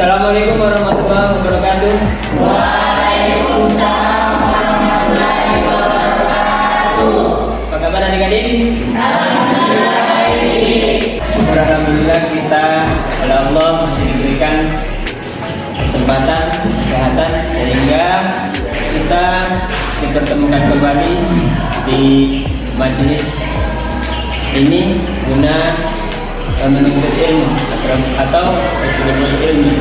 Assalamualaikum warahmatullahi wabarakatuh. Waalaikumsalam warahmatullahi wabarakatuh. Apa kabar adik-adik? Alhamdulillah baik. Alhamdulillah kita oleh Allah masih diberikan kesempatan, kesehatan sehingga kita dipertemukan kembali di majelis ini guna menuntut ilmu atau menuntut ilmu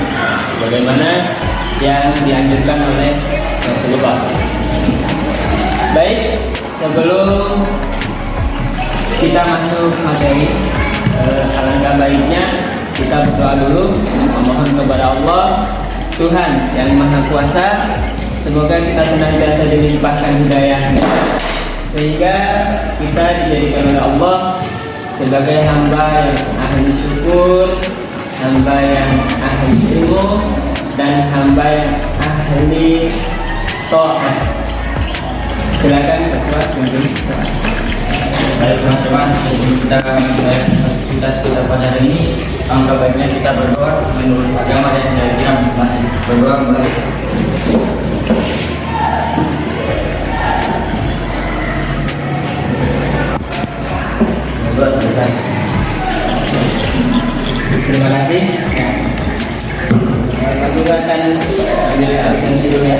bagaimana yang dianjurkan oleh Rasulullah. Baik, sebelum kita masuk materi, alangkah baiknya kita berdoa dulu, memohon kepada Allah Tuhan yang Maha Kuasa, semoga kita senantiasa dilimpahkan hidayahnya sehingga kita dijadikan oleh Allah sebagai hamba yang ahli syukur, hamba yang ahli ilmu, dan hamba yang ahli taat. Silakan ketua pimpin. Baik teman-teman, sebelum kita mulai aktivitas kita pada hari ini, alangkah baiknya kita berdoa menurut agama dan keyakinan masing. Berdoa mulai. Berdoa selesai. Terima kasih. Pak Guru akan ambil absensi dulu ya.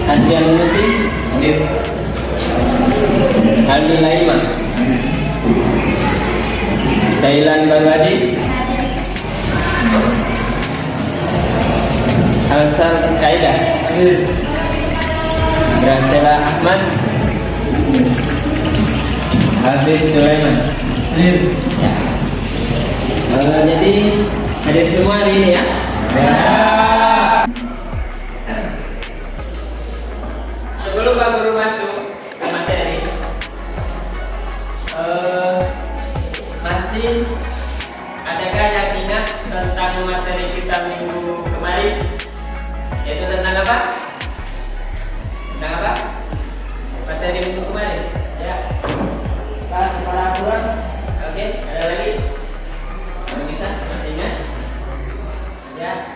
Adrian Muti, Aldi Laima, Dailan Balwadi, Alsar Kaidah, Gracela Ahmad, Habib Sulaiman. Ya. Jadi hadir semua hari ini ya. Sebelum Pak Guru masuk ke materi, masih adakah yang ingat tentang materi kita minggu kemarin? Yaitu tentang apa? Tentang apa? Materi minggu kemarin. Ya. Pak, para aturan. Oke, ada lagi? Kalau bisa, masih ingat? Ya.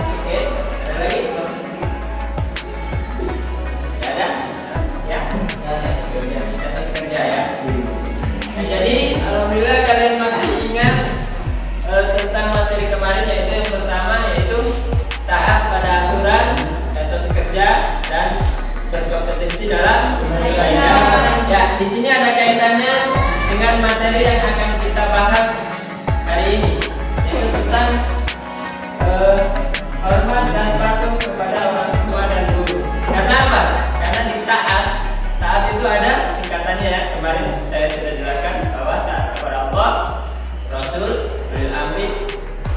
Oke, ada lagi? Ada? Ya. Atas kerja ya. Nah, jadi alhamdulillah kalian masih ingat tentang materi kemarin, yaitu yang pertama yaitu taat pada aturan, etos kerja, dan berkompetensi dalam beribadah. Ya, di sini ada kaitannya dengan materi yang akan kita bahas hari ini, yaitu tentang hormat dan patuh kepada orang tua dan guru. Karena apa? Karena di taat itu ada tingkatannya ya. Kemarin saya sudah jelaskan bahwa taat kepada Allah, Rasul, ulil amri,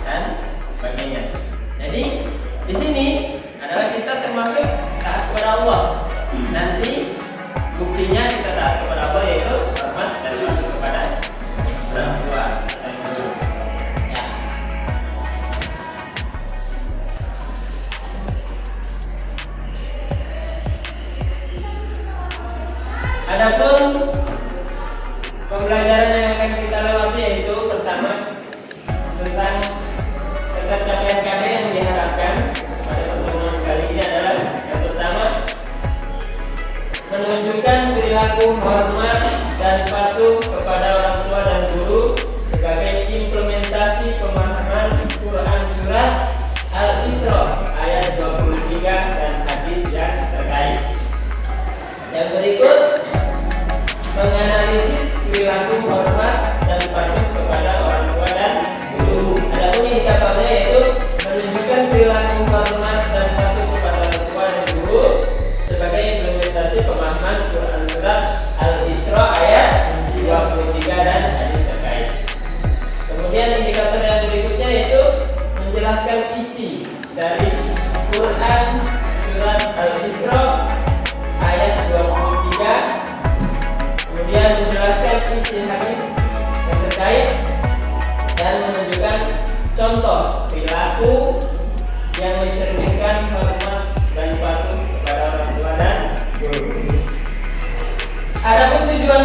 dan sebagainya. Jadi di sini adalah kita termasuk taat kepada Allah. Nanti buktinya kita taat kepada Allah yaitu hormat dan patuh kepada orang tua dan guru. Ya. Adapun pembelajaran yang akan kita lewati yaitu pertama tentang ketercapaian yang diharapkan pada pertemuan kali ini adalah yang pertama menunjukkan perilaku hormat dan patuh kepada orang tua dan guru sebagai implementasi pemahaman Quran surat Al-Isra ayat 23 dan hadis yang terkait. Yang berikut menganalisis perilaku hormat dan patuh kepada orang tua dan guru. Adapun indikatornya yaitu menunjukkan perilaku hormat dan patuh kepada orang tua dan guru sebagai implementasi pemahaman Quran surat Al-Isra ayat 23 dan hadis terkait. Kemudian indikator yang berikutnya yaitu menjelaskan isi dari Quran surat Al-Isra ayat 23, kemudian menjelaskan isi hadis yang terkait dan menunjukkan contoh perilaku yang mencerminkan hormat dan patuh kepada orang tua dan guru. Adapun tujuan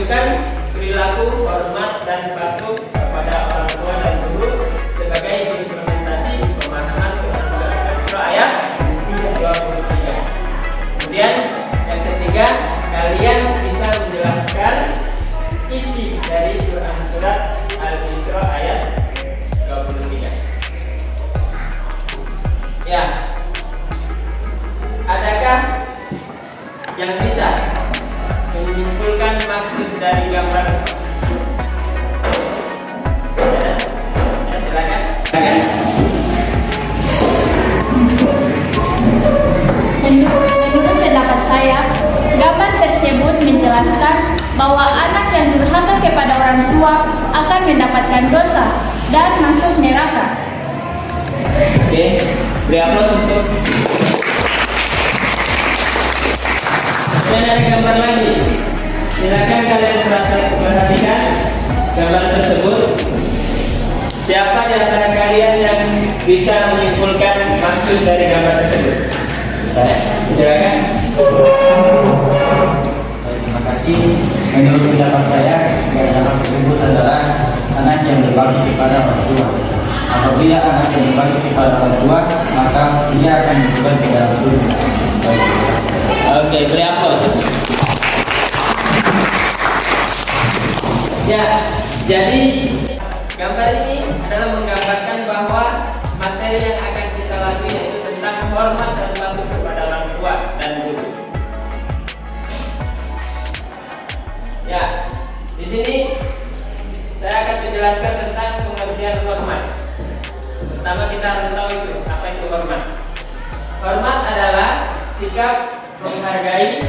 menunjukkan perilaku hormat dan patuh kepada orang tua dan guru sebagai implementasi pemahaman Quran Surat Al-Isra ayat 23. Kemudian yang ketiga, kalian bisa menjelaskan isi dari Quran Surat Al-Isra ayat 23. Ya, adakah yang bisa menyimpulkan maksud dari gambar? Ya, silakan. Menurut pendapat saya, gambar tersebut menjelaskan bahwa anak yang durhaka kepada orang tua akan mendapatkan dosa dan masuk neraka. Oke, beri aplaus untuk. Dan ada gambar lagi. Silakan kalian perhatikan gambar tersebut. Siapa di antara kalian yang bisa menyimpulkan maksud dari gambar tersebut? Silakan. Terima kasih. Menurut pendapat saya, gambar tersebut adalah anak yang berbakti kepada orang tua. Apabila anak yang berbakti kepada orang tua, maka dia akan masukkan ke dalam surga. Oke, beri aplaus. Ya, jadi gambar ini adalah menggambarkan bahwa materi yang akan kita latih yaitu tentang hormat dan patuh kepada orang tua dan guru. Ya, di sini saya akan menjelaskan tentang pengertian hormat. Pertama kita harus tahu itu apa itu hormat. Hormat adalah sikap menghargai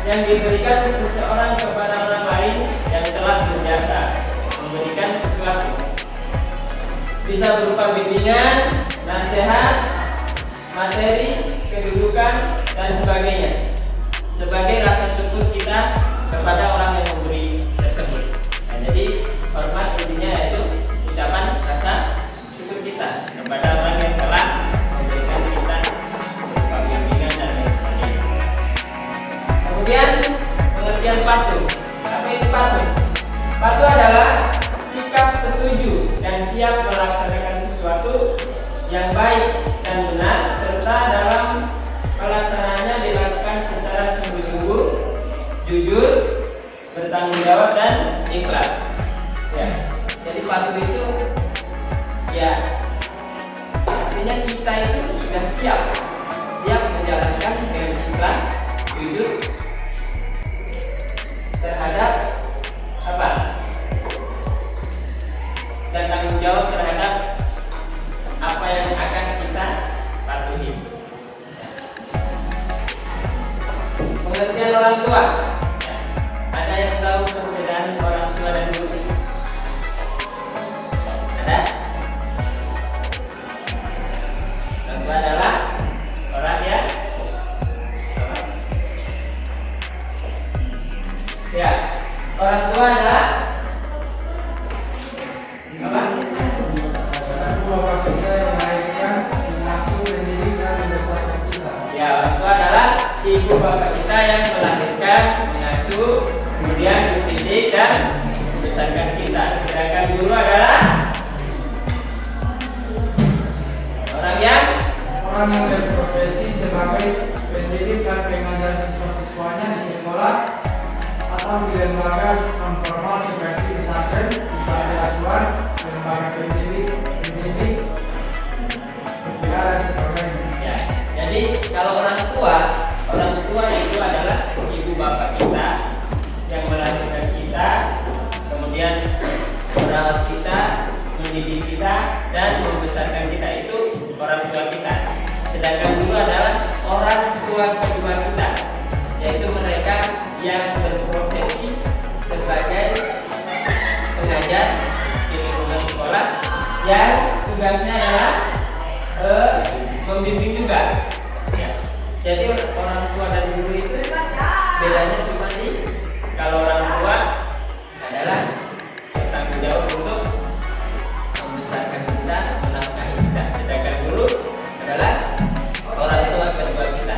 yang diberikan seseorang kepada orang lain yang telah berjasa memberikan sesuatu. Bisa berupa bimbingan, nasihat, materi, kedudukan, dan sebagainya. Sebagai rasa syukur kita kepada orang yang memberi tersebut. Nah, jadi hormat intinya yaitu ucapan rasa syukur kita kepada orang yang telah memberikan kita berupa bimbingan dan lain sebagainya. Kemudian pengertian patuh. Apa itu patuh? Patuh adalah sikap setuju dan siap melaksanakan sesuatu yang baik dan benar serta dalam pelaksanaannya dilakukan secara sungguh-sungguh, jujur, bertanggung jawab dan ikhlas. Ya, jadi patuh itu ya artinya kita itu sudah siap menjalankan dengan ikhlas, jujur terhadap apa? Dan tanggung jawab terhadap apa yang akan kita patuhi. Pengertian orang tua. Ada yang tahu perbedaan orang tua dan guru? Ada? Orang tua adalah orang yang ya, orang tua adalah apa? Ya, orang tua adalah ibu bapak kita yang melahirkan, mengasuh, kemudian mendidik dan membesarkan kita. Sedangkan guru adalah orang yang berprofesi sebagai pendidik dan pengajar siswa-siswanya di sekolah atau di lembaga non-formal seperti pesantren, panti asuhan, lembaga pendidik, dan sebagainya. ya. Jadi kalau orang tua itu adalah ibu bapak kita yang melahirkan kita, kemudian merawat kita, mendidik kita, dan membesarkan kita, itu orang tua kita. Sedangkan guru adalah orang tua kedua kita, yaitu mereka yang berprofesi sebagai pengajar di lingkungan sekolah yang tugasnya adalah membimbing juga. Ya. Jadi orang tua dan guru itu bedanya cuma di kalau orang tua adalah bertanggung jawab untuk membesarkan kita, menafkahi kita. Sedangkan guru adalah orang tua kedua kita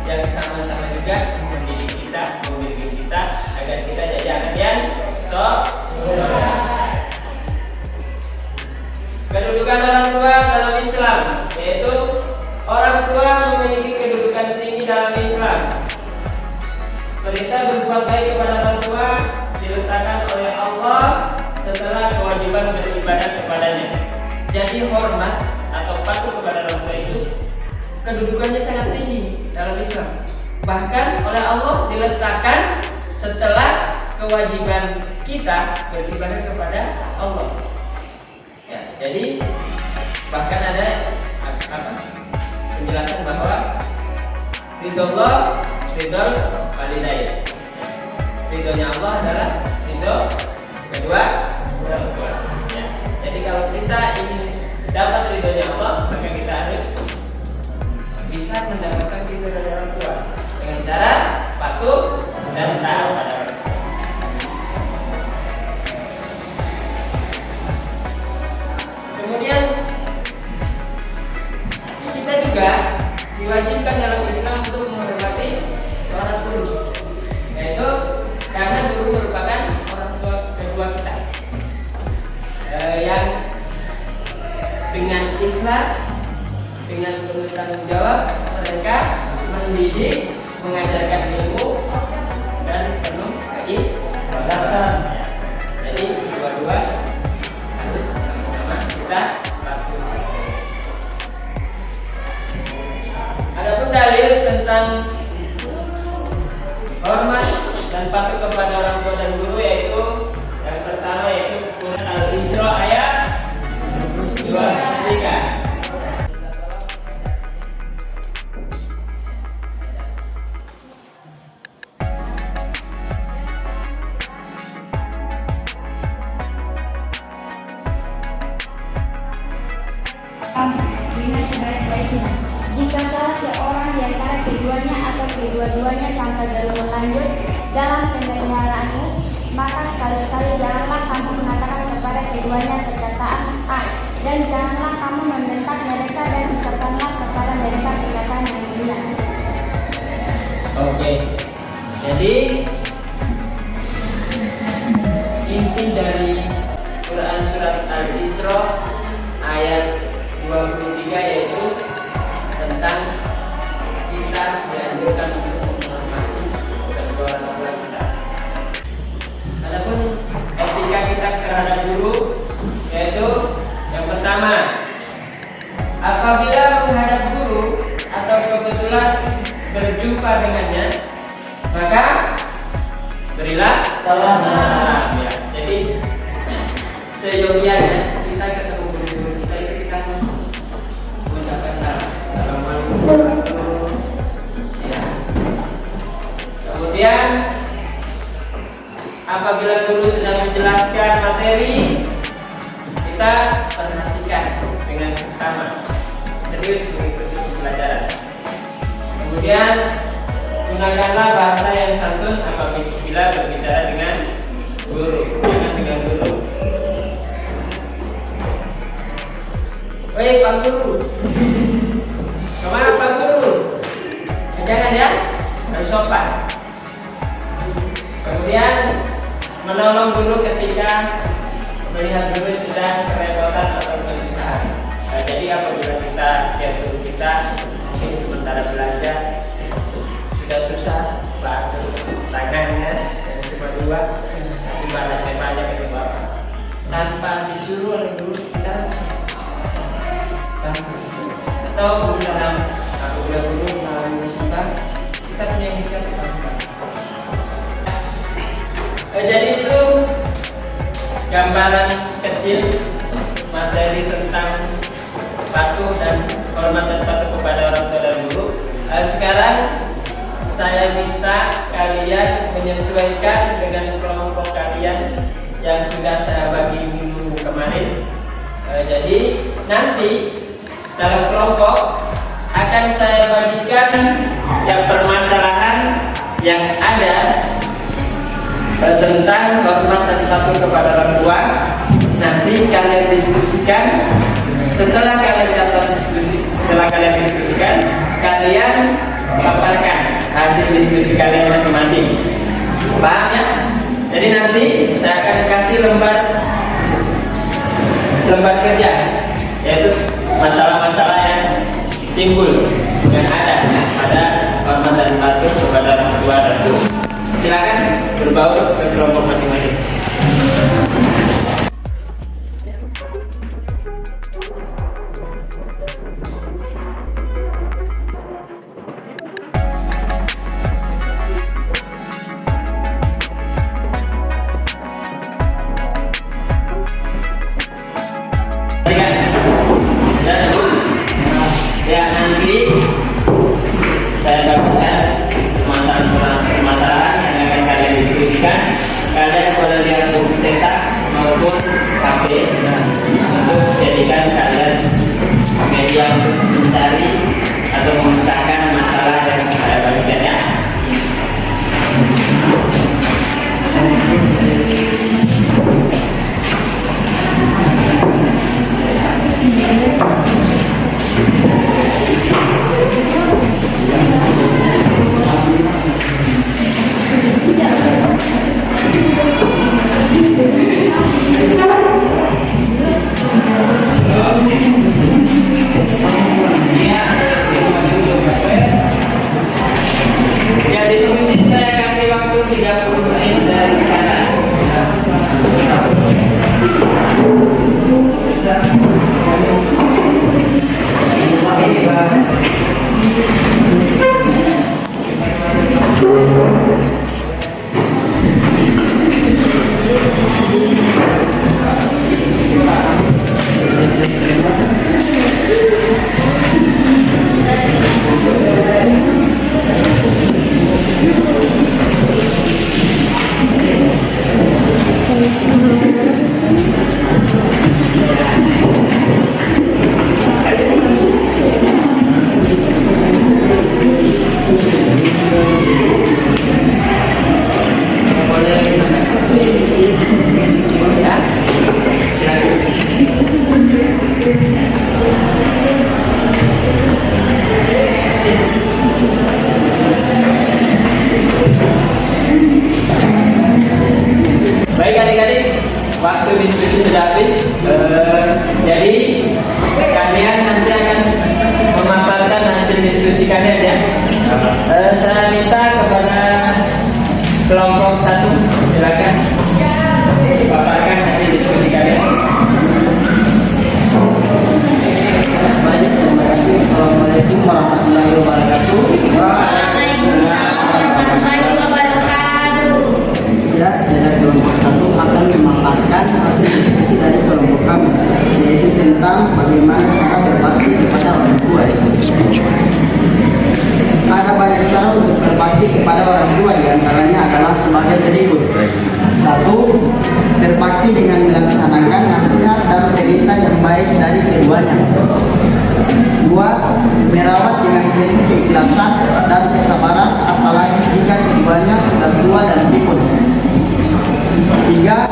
yang sama-sama juga mendidik kita, membimbing kita agar kita jadi kewajiban beribadah kepadanya. Jadi hormat atau patuh kepada orang tua itu kedudukannya sangat tinggi dalam Islam. Bahkan oleh Allah diletakkan setelah kewajiban kita beribadah kepada Allah. Ya, jadi bahkan ada penjelasan bahwa ridho Allah, ridho walidain. Ridhonya Allah adalah ridho kedua orang tua. Ya. Jadi kalau kita ingin dapat ridhonya Allah, maka kita harus bisa mendapatkan ridho dari orang tua dengan cara patuh dan taat pada orang tua. Kemudian kita juga diwajibkan dalam Islam untuk menghormati seorang guru, yaitu karena guru merupakan orang tua kedua kita, yang dengan ikhlas, dengan penuh tanggung jawab mereka mendidik, mengajarkan ilmu dan penuh keikhlasan. Jadi dua-dua harus sama-sama kita lakukan. Adapun dalil tentang hormat dan patuh kepada orang tua dan guru, yaitu yang pertama yaitu Quran Al-Isra ayat 23. Dengan sebaik-baiknya. Jika salah seorang di antara keduanya atau kedua-duanya sampai berumur lanjut dalam pemeliharaanmu, maka sekali-sekali janganlah kamu mengatakan kepada keduanya perkataan A, dan janganlah kamu membentak mereka dan ucapkanlah kepada mereka perkataan yang hina. Oke, jadi inti dari Quran surat Al-Isra ayat 23 yaitu tentang kita dianjurkan untuk menghormati kedua orang tua kita. Adapun etika kita terhadap guru, yaitu yang pertama, apabila menghadap guru atau kebetulan berjumpa dengannya, maka berilah salam. Ya, jadi seyogianya kita ketemu guru kita itu kita mengucapkan salam. Assalamualaikum. Ya. Kemudian apabila guru sedang menjelaskan materi, kita perhatikan dengan seksama, serius mengikuti pelajaran. Kemudian gunakanlah bahasa yang santun apabila berbicara dengan guru, jangan dengan guru. Pak Guru, kemana Pak Guru? Jangan ya, harus sopan. Kemudian menolong guru ketika melihat guru sedang kerepotan atau kesusahan. Jadi apabila kita lihat guru kita mungkin sementara belajar sudah susah, bantu tangannya yang cuma dua, tapi balasnya banyak itu bapak. Tanpa disuruh oleh guru kita atau dalam apabila guru mengalami musibah, kita punya inisiatif. Jadi itu gambaran kecil materi tentang patuh dan hormat dan patuh kepada orang tua dan guru. Sekarang saya minta kalian menyesuaikan dengan kelompok kalian yang sudah saya bagi minggu kemarin. Jadi nanti dalam kelompok akan saya bagikan yang permasalahan yang ada tentang hormat dan patuh kepada orang tua. Nanti kalian diskusikan. Setelah kalian diskusikan, kalian paparkan hasil diskusi kalian masing-masing. Paham ya? Jadi nanti saya akan kasih lembar kerja, yaitu masalah-masalah yang timbul yang ada pada hormat dan patuh kepada orang tua dan guru. Silakan berbaur ke kelompok masing-masing. Baik adik-adik, waktu diskusi sudah habis. Jadi kalian nanti akan memaparkan hasil diskusi kalian ya. Saya minta kepada kelompok 1, silakan paparkan hasil diskusi kalian. Baik, terima kasih. Assalamualaikum warahmatullahi wabarakatuh. Waalaikumsalam warahmatullahi wabarakatuh. Ya, saya kelompok 1 akan memaparkan hasil diskusi dari kelompok kami, yaitu tentang bagaimana cara berbakti kepada orang tua. Ada banyak cara untuk berbakti kepada orang tua, diantaranya adalah sebagai berikut. 1. Berbakti dengan melaksanakan nasihat dan perintah yang baik dari keduanya. 2. Merawat dengan penuh keikhlasan dan kesabaran, apalagi jika keduanya sudah tua dan pikun. 3.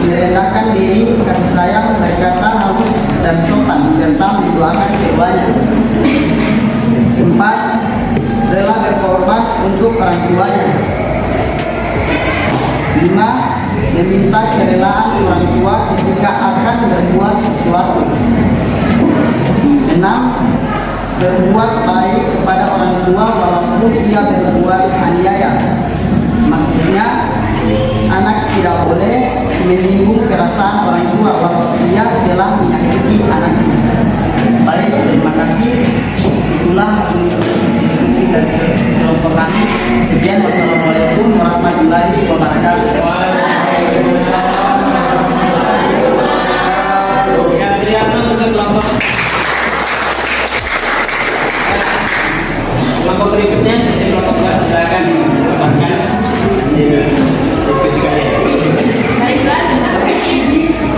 Merendahkan diri, kasih sayang, berkata halus dan sopan, serta mendoakan keduanya. 4. Rela berkorban untuk orang tuanya. 5. Meminta kerelaan orang tua ketika akan berbuat sesuatu. 6. Berbuat baik kepada orang tua walaupun ia berbuat aniaya. Maksudnya, anak tidak boleh menyinggung perasaan orang tua walaupun ia telah menyakiti anaknya. Baik, terima kasih. Itulah hasil diskusi dari kelompok kami. Sekian, wassalamualaikum warahmatullahi wabarakatuh. Ya, Adriano untuk kelompok berikutnya, kelompok 2, silakan paparkan hasil diskusi kalian. Baiklah,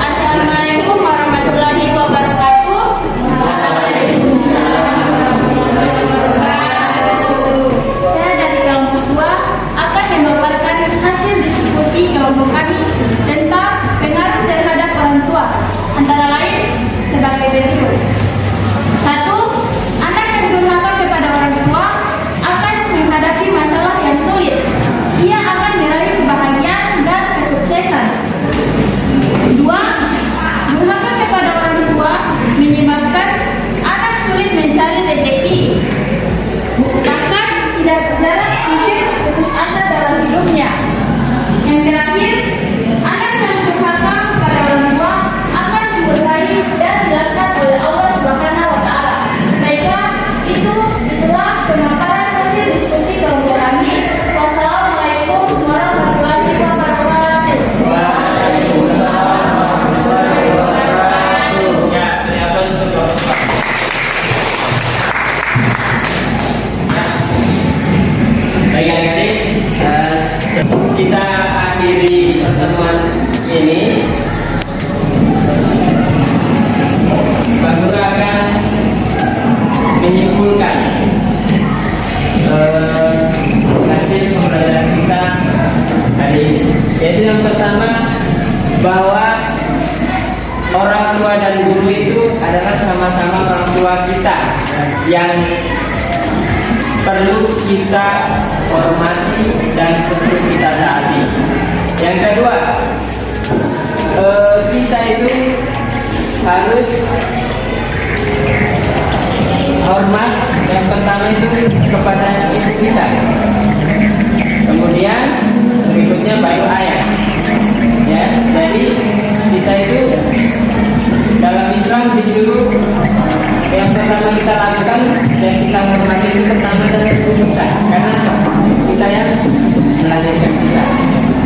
Assalamualaikum warahmatullahi wabarakatuh. Saya dari kelompok 2 akan memaparkan hasil diskusi kelompok kami tentang pengaruh terhadap orang tua, antara lain sebagai berikut. 1. Anak yang durhaka kepada orang tua akan menghadapi masalah yang sulit. Ia akan meraih kebahagiaan dan kesuksesan. 2. Durhaka kepada orang tua menyebabkan anak sulit mencari rezeki, bahkan tidak jarang mungkin putus asa dalam hidupnya. Yang terakhir, anak yang durhaka kepada orang tua akan dimurkai dan dilaknat oleh Allah Subhanahu wa Ta'ala. Baiklah, itulah pemaparan hasil diskusi kelompok kami. Wassalamualaikum warahmatullahi wabarakatuh. Ya, ternyata untuk kelompok 4. Baik adik-adik, kita akhiri pertemuan ini. Pak Guru akan menyimpulkan hasil pembelajaran kita hari ini. Yaitu yang pertama, bahwa orang tua dan guru itu adalah sama-sama orang tua kita yang perlu kita hormati dan perlu kita taati. Yang kedua, kita itu harus hormat. Yang pertama itu kepada ibu kita, kemudian berikutnya baru ayah. Ya, jadi kita itu dalam Islam disuruh yang pertama kita lakukan dan kita hormati itu pertama adalah ibu kita, karena kita yang melahirkan kita.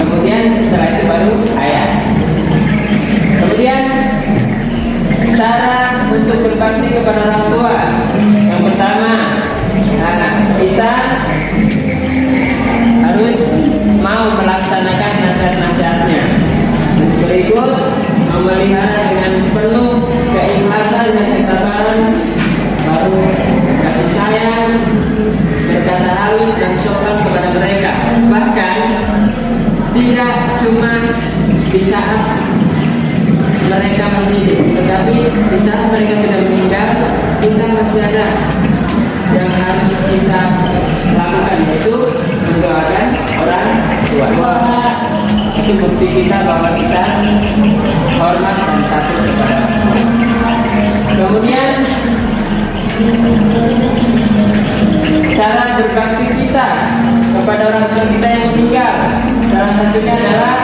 Kemudian setelah itu baru ayah. Kemudian cara untuk berbakti kepada orang tua, yang pertama, kita harus mau melaksanakan nasihat-nasihatnya. Berikut, memelihara dengan penuh keikhlasan dan kesabaran, baru kasih sayang, berkata halus dan sopan kepada mereka. Bahkan tidak cuma di saat mereka masih hidup, tetapi di saat mereka sudah meninggal, kita masih ada yang harus kita lakukan, yaitu mendoakan orang tua. Itu bukti kita bahwa kita hormat dan takut kepada Allah. Kemudian cara berbakti kita kepada orang tua kita yang meninggal, salah satunya adalah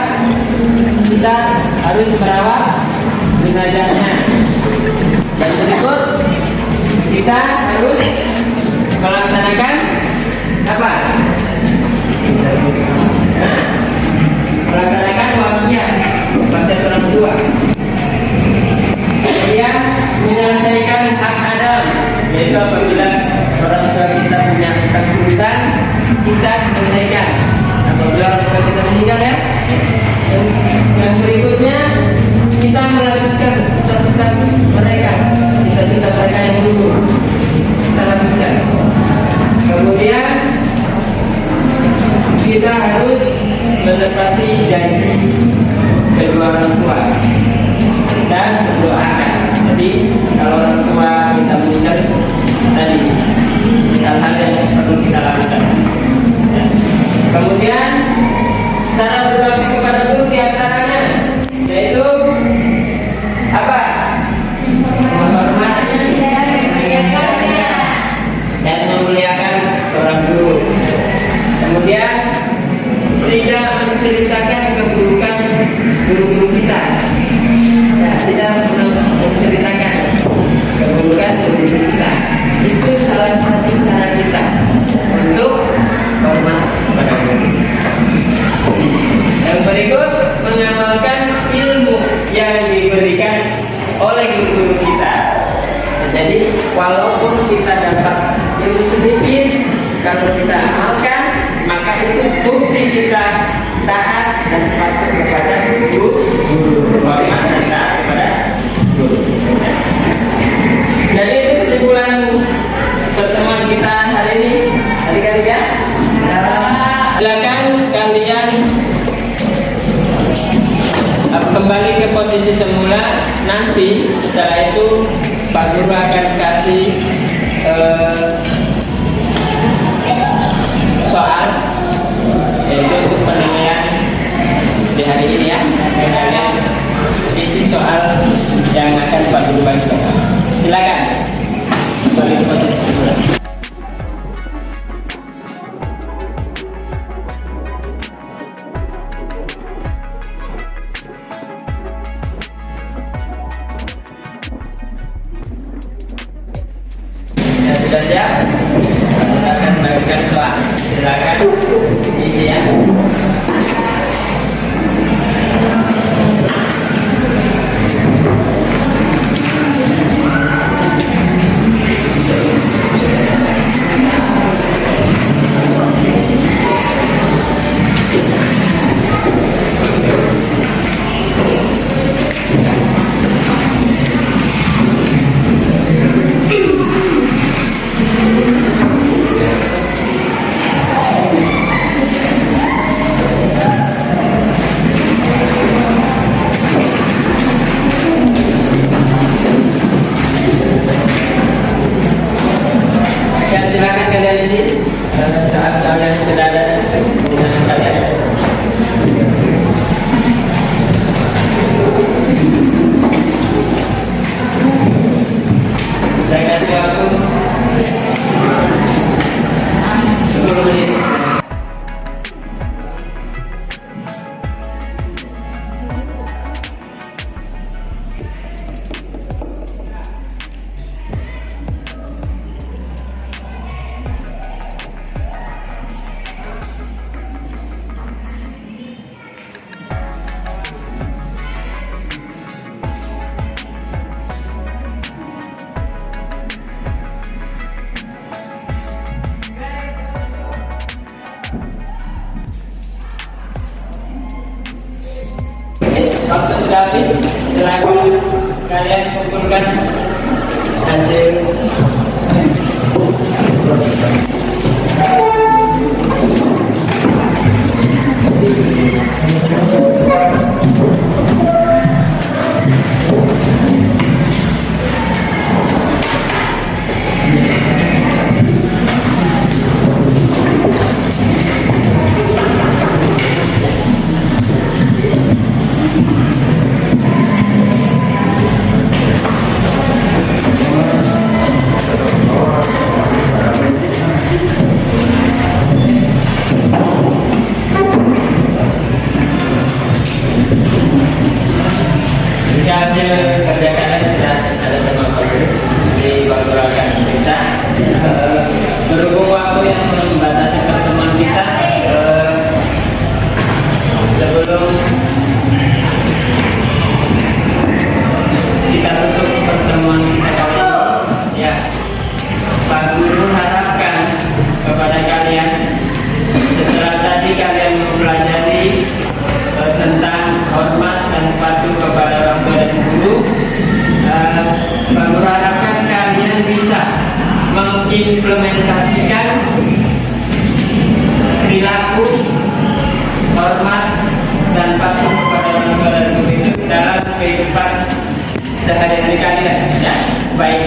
kita harus merawat jenazahnya. Dan berikut kita harus melaksanakan apa? Melaksanakan wasiat orang tua. Kemudian menyelesaikan hak Adam, yaitu apabila orang tua kita punya hutang piutang, kita selesaikan. Apabila orang tua kita meninggal, ya. Yang berikutnya kita melanjutkan cita-cita mereka yang dulu kita lakukan. Kemudian kita harus menepati janji kedua orang tua dan mendoakan. Jadi kalau orang tua kita meninggal, tadi hal-hal yang perlu kita lakukan. Kemudian cara berbakti kepada guru diantaranya yaitu apa? Menghormati dan memuliakan seorang guru. Kemudian tidak menceritakan keburukan guru-guru kita. Ya, tidak menceritakan keburukan guru-guru kita. Itu salah satu cara kita untuk hormat kepada guru. Yang berikut, mengamalkan ilmu yang diberikan oleh guru-guru kita. Jadi walaupun kita dapat ilmu sedikit, kalau kita amalkan, maka itu bukti kita taat dan patuh kepada guru, hormat dan taat kepada guru. Jadi itu kesimpulan pertemuan kita hari ini, adik-adik ya. Silakan kalian kembali ke posisi semula. Nanti setelah itu Pak Guru akan kasih soal, yaitu untuk penilaian di hari ini ya. Kalian isi soal yang akan Pak Guru bagikan. Silakan kembali ke posisi semula. Sudah siap? Kita akan bagikan soal. Silakan isi ya. Waktu sudah habis, silakan kalian kumpulkan hasil. berhubung waktu yang membatasi pertemuan kita, sebelum kita tutup pertemuan kita kali ini, ya, Pak Guru harapkan kepada kalian, setelah tadi kalian mempelajari tentang hormat dan patuh kepada orang tua dan guru, Pak Guru harapkan kalian bisa mengimplementasikan perilaku hormat dan patuh kepada orang tua dan guru itu dalam kehidupan sehari-hari kalian, ya, baik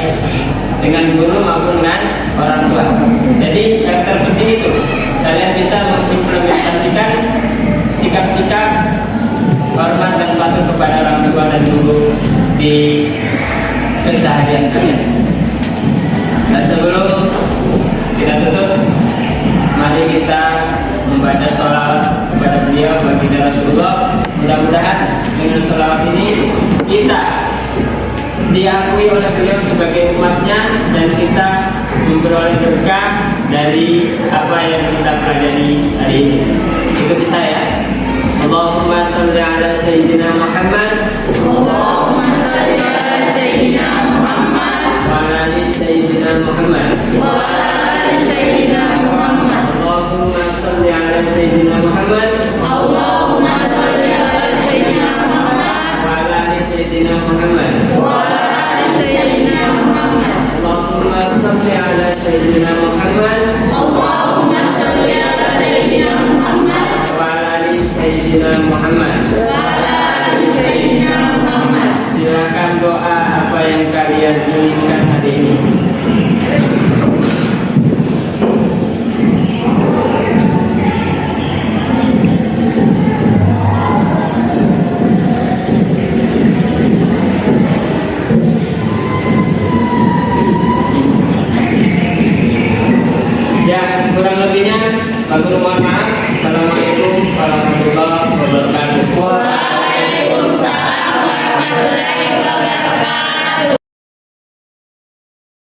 dengan guru maupun dengan orang tua. Jadi yang terpenting itu kalian bisa mengimplementasikan sikap-sikap hormat dan patuh kepada orang tua dan guru di keseharian kalian. Dan sebelum kita tutup, mari kita membaca sholawat kepada beliau, baginda Rasulullah. Mudah-mudahan dengan sholawat ini kita diakui oleh beliau sebagai umatnya dan kita memperoleh berkah dari apa yang kita pelajari hari ini. Ikuti saya. Allahumma sholli ala sayyidina Muhammad. Allahumma sholli ala sayyidina Muhammad Wa ala ali sayyidina Muhammad. wa ala ali sayyidina Muhammad. Allahumma sholli ala sayyidina Muhammad. Allahumma sholli ala sayyidina Muhammad Wa ala ali sayyidina Muhammad. wa ala ali sayyidina Muhammad. Allahumma sholli ala sayyidina Muhammad. Allahumma sholli ala sayyidina Muhammad Wa ala ali sayyidina Muhammad. wa ala ali sayyidina Muhammad. Silakan doa apa yang kalian inginkan hari ini. Ya, kurang lebihnya Pak Guru mohon maaf. Assalamualaikum warahmatullahi wabarakatuh.